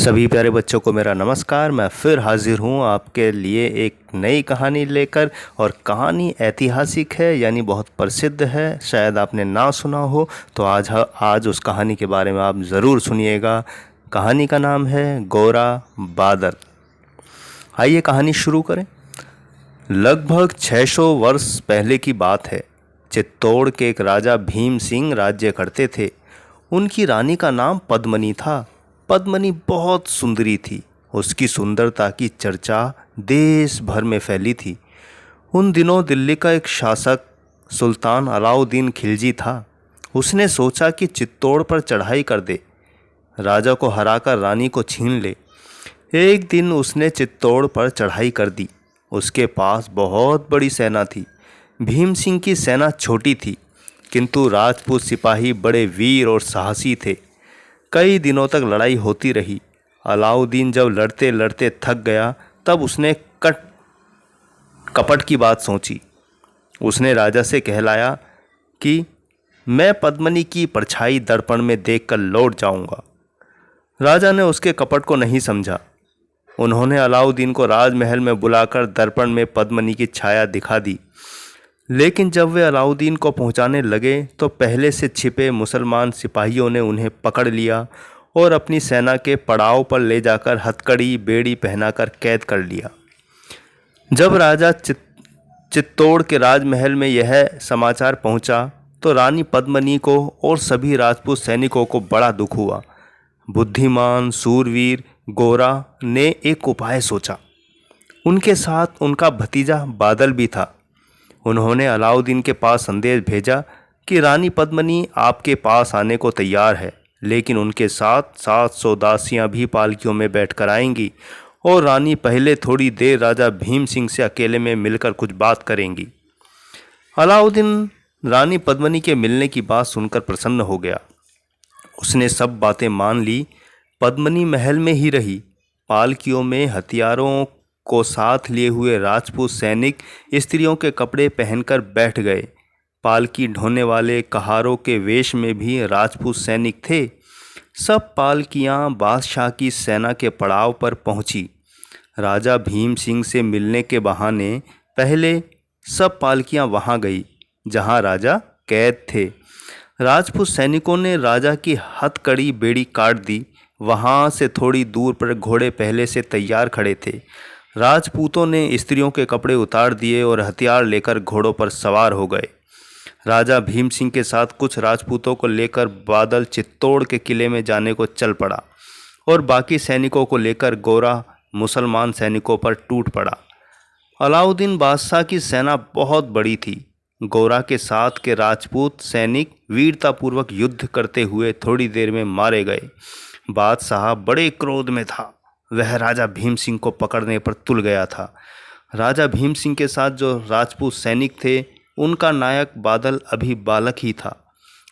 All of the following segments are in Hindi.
सभी प्यारे बच्चों को मेरा नमस्कार। मैं फिर हाजिर हूँ आपके लिए एक नई कहानी लेकर। और कहानी ऐतिहासिक है, यानी बहुत प्रसिद्ध है। शायद आपने ना सुना हो, तो आज उस कहानी के बारे में आप ज़रूर सुनिएगा। कहानी का नाम है गोरा बादल। आइए कहानी शुरू करें। लगभग 600 वर्ष पहले की बात है। चित्तौड़ के एक राजा भीम सिंह राज्य करते थे। उनकी रानी का नाम पद्मनी था। पद्मनी बहुत सुंदरी थी। उसकी सुंदरता की चर्चा देश भर में फैली थी। उन दिनों दिल्ली का एक शासक सुल्तान अलाउद्दीन खिलजी था। उसने सोचा कि चित्तौड़ पर चढ़ाई कर दे, राजा को हराकर रानी को छीन ले। एक दिन उसने चित्तौड़ पर चढ़ाई कर दी। उसके पास बहुत बड़ी सेना थी। भीम सिंह की सेना छोटी थी, किंतु राजपूत सिपाही बड़े वीर और साहसी थे। कई दिनों तक लड़ाई होती रही। अलाउद्दीन जब लड़ते लड़ते थक गया, तब उसने कपट की बात सोची। उसने राजा से कहलाया कि मैं पद्मनी की परछाई दर्पण में देखकर लौट जाऊंगा। राजा ने उसके कपट को नहीं समझा। उन्होंने अलाउद्दीन को राजमहल में बुलाकर दर्पण में पद्मनी की छाया दिखा दी। लेकिन जब वे अलाउद्दीन को पहुंचाने लगे, तो पहले से छिपे मुसलमान सिपाहियों ने उन्हें पकड़ लिया और अपनी सेना के पड़ाव पर ले जाकर हथकड़ी बेड़ी पहनाकर कैद कर लिया। जब राजा चित्तौड़ के राजमहल में यह समाचार पहुंचा, तो रानी पद्मनी को और सभी राजपूत सैनिकों को बड़ा दुख हुआ। बुद्धिमान सूरवीर गोरा ने एक उपाय सोचा। उनके साथ उनका भतीजा बादल भी था। उन्होंने अलाउद्दीन के पास संदेश भेजा कि रानी पद्मनी आपके पास आने को तैयार है, लेकिन उनके साथ 700 दासियां भी पालकियों में बैठकर आएंगी और रानी पहले थोड़ी देर राजा भीम सिंह से अकेले में मिलकर कुछ बात करेंगी। अलाउद्दीन रानी पद्मनी के मिलने की बात सुनकर प्रसन्न हो गया। उसने सब बातें मान ली। पद्मनी महल में ही रही। पालकियों में हथियारों को साथ लिए हुए राजपूत सैनिक स्त्रियों के कपड़े पहनकर बैठ गए। पालकी ढोने वाले कहारों के वेश में भी राजपूत सैनिक थे। सब पालकियां बादशाह की सेना के पड़ाव पर पहुंची। राजा भीम सिंह से मिलने के बहाने पहले सब पालकियां वहां गई जहां राजा कैद थे। राजपूत सैनिकों ने राजा की हथकड़ी बेड़ी काट दी। वहां से थोड़ी दूर पर घोड़े पहले से तैयार खड़े थे। राजपूतों ने स्त्रियों के कपड़े उतार दिए और हथियार लेकर घोड़ों पर सवार हो गए। राजा भीम सिंह के साथ कुछ राजपूतों को लेकर बादल चित्तौड़ के किले में जाने को चल पड़ा और बाकी सैनिकों को लेकर गोरा मुसलमान सैनिकों पर टूट पड़ा। अलाउद्दीन बादशाह की सेना बहुत बड़ी थी। गोरा के साथ के राजपूत सैनिक वीरतापूर्वक युद्ध करते हुए थोड़ी देर में मारे गए। बादशाह बड़े क्रोध में था। वह राजा भीम सिंह को पकड़ने पर तुल गया था। राजा भीम सिंह के साथ जो राजपूत सैनिक थे, उनका नायक बादल अभी बालक ही था,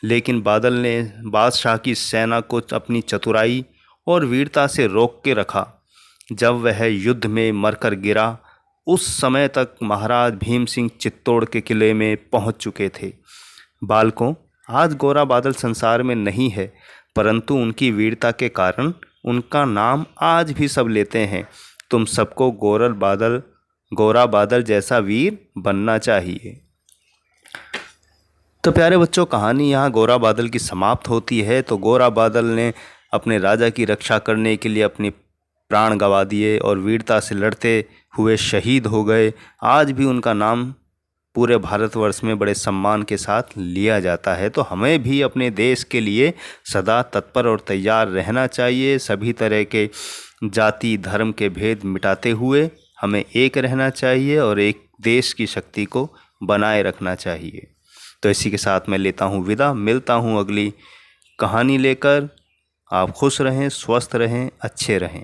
लेकिन बादल ने बादशाह की सेना को अपनी चतुराई और वीरता से रोक के रखा। जब वह युद्ध में मरकर गिरा, उस समय तक महाराज भीम सिंह चित्तौड़ के किले में पहुंच चुके थे। बालकों, आज गोरा बादल संसार में नहीं है, परंतु उनकी वीरता के कारण उनका नाम आज भी सब लेते हैं। तुम सबको गोरा बादल जैसा वीर बनना चाहिए। तो प्यारे बच्चों, कहानी यहाँ गोरा बादल की समाप्त होती है। तो गोरा बादल ने अपने राजा की रक्षा करने के लिए अपने प्राण गंवा दिए और वीरता से लड़ते हुए शहीद हो गए। आज भी उनका नाम पूरे भारतवर्ष में बड़े सम्मान के साथ लिया जाता है। तो हमें भी अपने देश के लिए सदा तत्पर और तैयार रहना चाहिए। सभी तरह के जाति धर्म के भेद मिटाते हुए हमें एक रहना चाहिए और एक देश की शक्ति को बनाए रखना चाहिए। तो इसी के साथ मैं लेता हूँ विदा। मिलता हूँ अगली कहानी लेकर। आप खुश रहें, स्वस्थ रहें, अच्छे रहें।